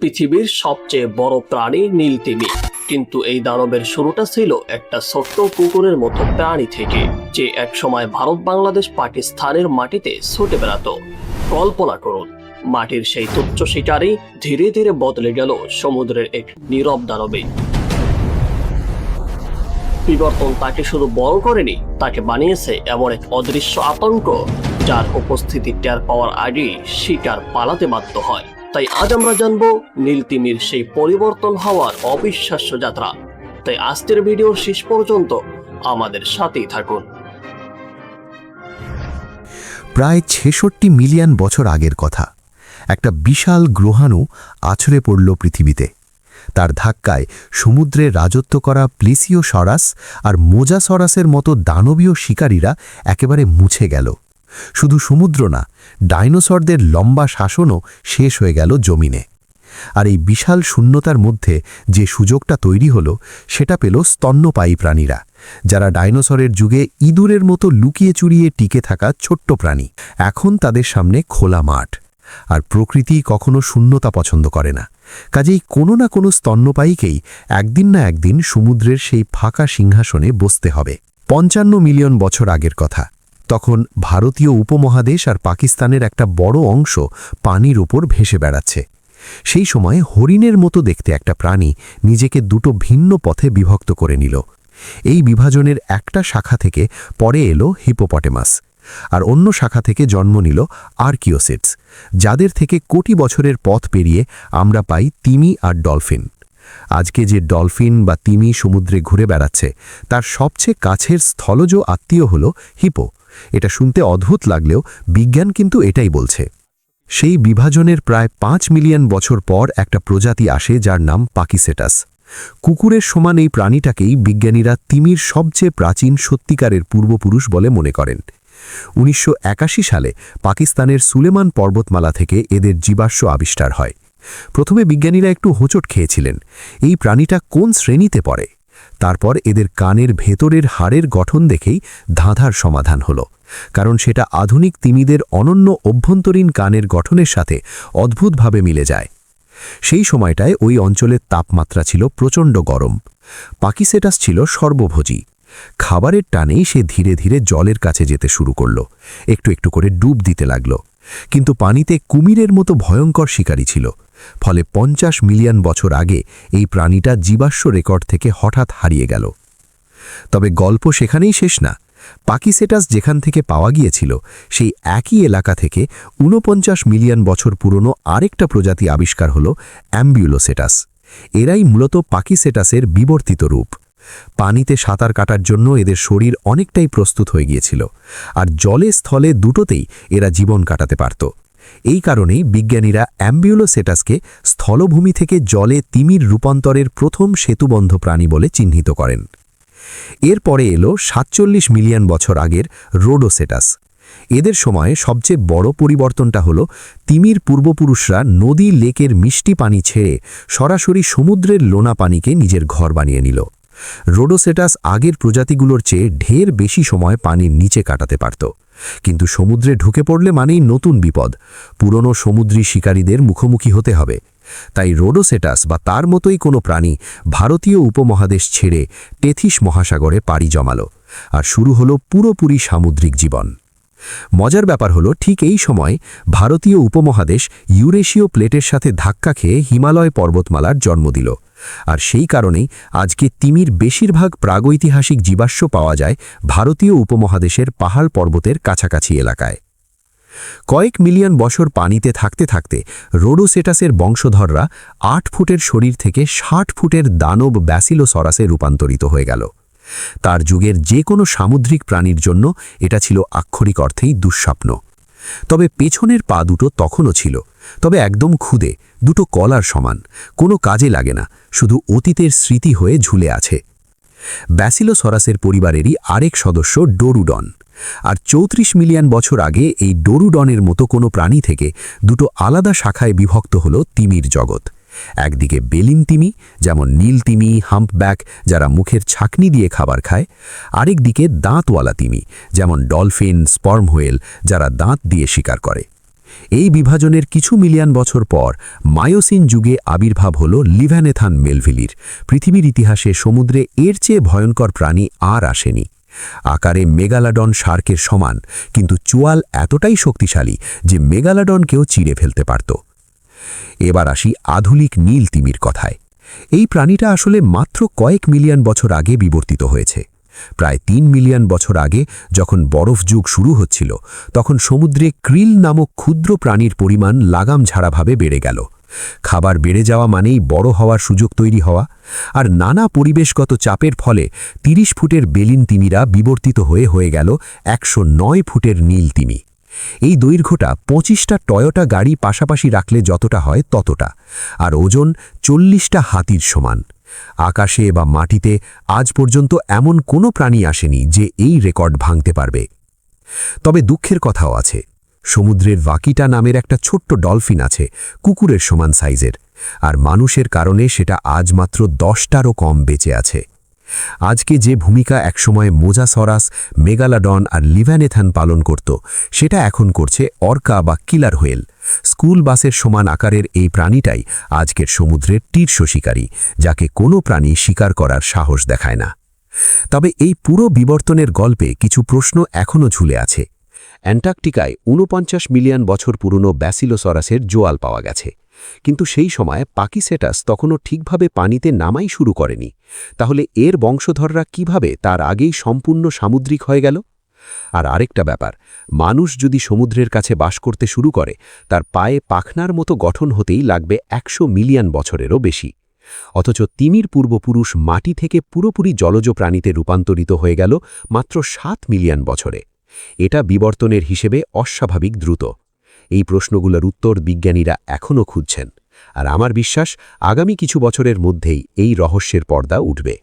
পৃথিবীর সবচেয়ে বড় প্রাণী নীল তিমি। কিন্তু এই দানবের শুরুটা ছিল একটা ছোট্ট কুকুরের মতো প্রাণী থেকে, যে একসময় ভারত, বাংলাদেশ, পাকিস্তানের মাটিতে ছুটে বেড়াতো। কল্পনা করুন, মাটির সেই তুচ্ছ শিকারী ধীরে ধীরে বদলে গেল সমুদ্রের এক নীরব দানবে। বিবর্তন তাকে শুধু বড় করেনি, তাকে বানিয়েছে এমন এক অদৃশ্য আতঙ্ক, যার উপস্থিতি টের পাওয়ার আগেই শিকার পালাতে বাধ্য হয়। তাই আজ আমরা জানবো নীল তিমির সেই পরিবর্তন হওয়ার অবিশ্বাস্য যাত্রা। তাই আজকের ভিডিওর শেষ পর্যন্ত আমাদের সাথেই থাকুন। প্রায় ৬৬ মিলিয়ন বছর আগের কথা, একটা বিশাল গ্রহাণু আছড়ে পড়ল পৃথিবীতে। তার ধাক্কায় সমুদ্রে রাজত্ব করা প্লেসিওসরাস আর মোজাসরাসের মতো দানবীয় শিকারীরা একেবারে মুছে গেল। শুধু সমুদ্র না, ডাইনোসরদের লম্বা শাসনও শেষ হয়ে গেল জমিনে। আর এই বিশাল শূন্যতার মধ্যে যে সুযোগটা তৈরি হলো, সেটা পেল স্তন্যপায়ী প্রাণীরা, যারা ডাইনোসরের যুগে ইঁদুরের মতো লুকিয়ে চুরিয়ে টিকে থাকা ছোট্ট প্রাণী। এখন তাদের সামনে খোলা মাঠ, আর প্রকৃতি কখনো শূন্যতা পছন্দ করে না। কাজেই কোনো না কোনো স্তন্যপায়ীকেই একদিন না একদিন সমুদ্রের সেই ফাঁকা সিংহাসনে বসতে হবে। ৫৫ মিলিয়ন বছর আগের কথা। তখন ভারতীয় উপমহাদেশ আর পাকিস্তানের একটা বড় অংশ পানির ওপর ভেসে বেড়াচ্ছে। সেই সময় হরিণের মতো দেখতে একটা প্রাণী নিজেকে দুটো ভিন্ন পথে বিভক্ত করে নিল। এই বিভাজনের একটা শাখা থেকে পরে এলো হিপোপটেমাস, আর অন্য শাখা থেকে জন্ম নিল আর্কিওসিডস, যাদের থেকে কোটি বছরের পথ পেরিয়ে আমরা পাই তিমি আর ডলফিন। আজকে যে ডলফিন বা তিমি সমুদ্রে ঘুরে বেড়াচ্ছে, তার সবচেয়ে কাছের স্থলজ আত্মীয় হল হিপো। এটা শুনতে অদ্ভুত লাগলেও বিজ্ঞান কিন্তু এটাই বলছে। সেই বিভাজনের প্রায় ৫ মিলিয়ন বছর পর একটা প্রজাতি আসে যার নাম পাকিসেটাস। কুকুরের সমান এই প্রাণীটাকেই বিজ্ঞানীরা তিমির সবচেয়ে প্রাচীন সত্যিকারের পূর্বপুরুষ বলে মনে করেন। ১৯৮১ সালে পাকিস্তানের সুলেমান পর্বতমালা থেকে এদের জীবাশ্ম আবিষ্কার হয়। প্রথমে বিজ্ঞানীরা একটু হোঁচট খেয়েছিলেন, এই প্রাণীটা কোন শ্রেণীতে পড়ে। তারপর এদের কানের ভেতরের হাড়ের গঠন দেখেই ধাঁধার সমাধান হল, কারণ সেটা আধুনিক তিমিদের অনন্য অভ্যন্তরীণ কানের গঠনের সাথে অদ্ভুতভাবে মিলে যায়। সেই সময়টায় ওই অঞ্চলের তাপমাত্রা ছিল প্রচণ্ড গরম। পাকিসেটাস ছিল সর্বভোজী। খাবারের টানেই সে ধীরে ধীরে জলের কাছে যেতে শুরু করল, একটু একটু করে ডুব দিতে লাগল। কিন্তু পানিতে কুমিরের মতো ভয়ঙ্কর শিকারী ছিল, ফলে ৫০ মিলিয়ন বছর আগে এই প্রাণীটা জীবাশ্ম রেকর্ড থেকে হঠাৎ হারিয়ে গেল। তবে গল্প সেখানেই শেষ না। পাকিসেটাস যেখান থেকে পাওয়া গিয়েছিল, সেই একই এলাকা থেকে ৪৯ মিলিয়ন বছর পুরনো আরেকটা প্রজাতি আবিষ্কার হল অ্যাম্বিউলোসেটাস। এরাই মূলত পাকিসেটাসের বিবর্তিত রূপ। পানিতে সাঁতার কাটার জন্য এদের শরীর অনেকটাই প্রস্তুত হয়ে গিয়েছিল, আর জলে স্থলে দুটোতেই এরা জীবন কাটাতে পারত। এই কারণেই বিজ্ঞানীরা অ্যাম্বিউলোসেটাসকে স্থলভূমি থেকে জলে তিমির রূপান্তরের প্রথম সেতুবন্ধ প্রাণী বলে চিহ্নিত করেন। এরপরে এলো ৪৭ মিলিয়ন বছর আগের রোডোসেটাস। এদের সময়ে সবচেয়ে বড় পরিবর্তনটা হলো তিমির পূর্বপুরুষরা নদী, লেকের মিষ্টি পানি ছেড়ে সরাসরি সমুদ্রের লোনা পানিকে নিজের ঘর বানিয়ে নিল। রোডোসেটাস আগের প্রজাতিগুলোর চেয়ে ঢের বেশি সময় পানির নিচে কাটাতে পারত, কিন্তু সমুদ্রে ঢুকে পড়লে মানেই নতুন বিপদ। পুরনো সমুদ্রী শিকারীদের মুখোমুখি হতে হবে। তাই রোডোসেটাস বা তার মতোই কোনো প্রাণী ভারতীয় উপমহাদেশ ছেড়ে টেথিস মহাসাগরে পাড়ি জমাল, আর শুরু হলো পুরোপুরি সামুদ্রিক জীবন। মজার ব্যাপার হলো, ঠিক এই সময় ভারতীয় উপমহাদেশ ইউরেশীয় প্লেটের সাথে ধাক্কা খেয়ে হিমালয় পর্বতমালার জন্ম দিল। আর সেই কারণেই আজকে তিমির বেশিরভাগ প্রাগৈতিহাসিক জীবাশ্ম পাওয়া যায় ভারতীয় উপমহাদেশের পাহাড় পর্বতের কাছাকাছি এলাকায়। কয়েক মিলিয়ন বছর পানিতে থাকতে থাকতে রোডোসেটাসের বংশধররা ৮ ফুটের শরীর থেকে ৬০ ফুটের দানব ব্যাসিলোসরাসে রূপান্তরিত হয়ে গেল। তার যুগের যে কোনো সামুদ্রিক প্রাণীর জন্য এটা ছিল আক্ষরিক অর্থেই দুঃস্বপ্ন। তবে পেছনের পা দুটো তখনও ছিল, তবে একদম খুদে, দুটো কলার সমান, কোনো কাজে লাগে না, শুধু অতীতের স্মৃতি হয়ে ঝুলে আছে। ব্যাসিলোসরাসের পরিবারেরই আরেক সদস্য ডোরুডন। আর ৩৪ মিলিয়ন বছর আগে এই ডোরুডনের মতো কোনো প্রাণী থেকে দুটো আলাদা শাখায় বিভক্ত হল তিমির জগৎ। একদিকে বেলিন তিমি, যেমন নীল তিমি, হাম্পব্যাক, যারা মুখের ছাকনি দিয়ে খাবার খায়। আরেকদিকে দাঁতওয়ালা তিমি, যেমন ডলফিন, স্পার্ম হোয়েল, যারা দাঁত দিয়ে শিকার করে। এই বিভাজনের কিছু মিলিয়ন বছর পর মায়োসিন যুগে আবির্ভাব হল লিভানেথান মেলভিলির। পৃথিবীর ইতিহাসে সমুদ্রে এর চেয়ে ভয়ঙ্কর প্রাণী আর আসেনি। আকারে মেগালাডন শার্কের সমান, কিন্তু চোয়াল এতটাই শক্তিশালী যে মেগালাডনকেও চিড়ে ফেলতে পারত। এবার আসি আধুনিক নীল তিমির কথায়। এই প্রাণীটা আসলে মাত্র কয়েক মিলিয়ন বছর আগে বিবর্তিত হয়েছে। প্রায় ৩ মিলিয়ন বছর আগে যখন বরফ যুগ শুরু হচ্ছিল, তখন সমুদ্রে ক্রিল নামক ক্ষুদ্র প্রাণীর পরিমাণ লাগাম ছাড়াভাবে বেড়ে গেল। খাবার বেড়ে যাওয়া মানেই বড় হওয়ার সুযোগ তৈরি হওয়া, আর নানা পরিবেশগত চাপের ফলে ৩০ ফুটের বেলিন তিমিরা বিবর্তিত হয়ে গেল ১০৯ ফুটের নীল তিমি। এই দৈর্ঘ্যটা ২৫টা টয়োটা গাড়ি পাশাপাশি রাখলে যতটা হয় ততটা, আর ওজন ৪০টা হাতির সমান। আকাশে বা মাটিতে আজ পর্যন্ত এমন কোনো প্রাণী আসেনি যে এই রেকর্ড ভাঙতে পারবে। তবে দুঃখের কথাও আছে। সমুদ্রের ভাকিটা নামের একটা ছোট্ট ডলফিন আছে, কুকুরের সমান সাইজের, আর মানুষের কারণে সেটা আজ মাত্র 10টারও কম বেঁচে আছে। আজকে যে ভূমিকা একসময় মোজাসরাস, মেগালাডন আর লিভানেথান পালন করত, সেটা এখন করছে অর্কা বা কিলার হোয়েল। স্কুল বাসের সমান আকারের এই প্রাণীটাই আজকের সমুদ্রের তীর্ষ শিকারী, যাকে কোনো প্রাণী শিকার করার সাহস দেখায় না। তবে এই পুরো বিবর্তনের গল্পে কিছু প্রশ্ন এখনও ঝুলে আছে। অ্যান্টার্কটিকায় ৪৯ মিলিয়ন বছর পুরনো ব্যাসিলোসরাসের জোয়াল পাওয়া গেছে, কিন্তু সেই সময় পাকিসেটাস তখনও ঠিকভাবে পানিতে নামাই শুরু করেনি। তাহলে এর বংশধররা কিভাবে তার আগেই সম্পূর্ণ সামুদ্রিক হয়ে গেল? আর আরেকটা ব্যাপার, মানুষ যদি সমুদ্রের কাছে বাস করতে শুরু করে, তার পায়ে পাখনার মতো গঠন হতেই লাগবে ১০০ মিলিয়ন বছরেরও বেশি। অথচ তিমির পূর্বপুরুষ মাটি থেকে পুরোপুরি জলজ প্রাণীতে রূপান্তরিত হয়ে গেল মাত্র ৭ মিলিয়ন বছরে। এটা বিবর্তনের হিসেবে অস্বাভাবিক দ্রুত। এই প্রশ্নগুলোর উত্তর বিজ্ঞানীরা এখনও খুঁজছেন, আর আমার বিশ্বাস আগামী কিছু বছরের মধ্যেই এই রহস্যের পর্দা উঠবে।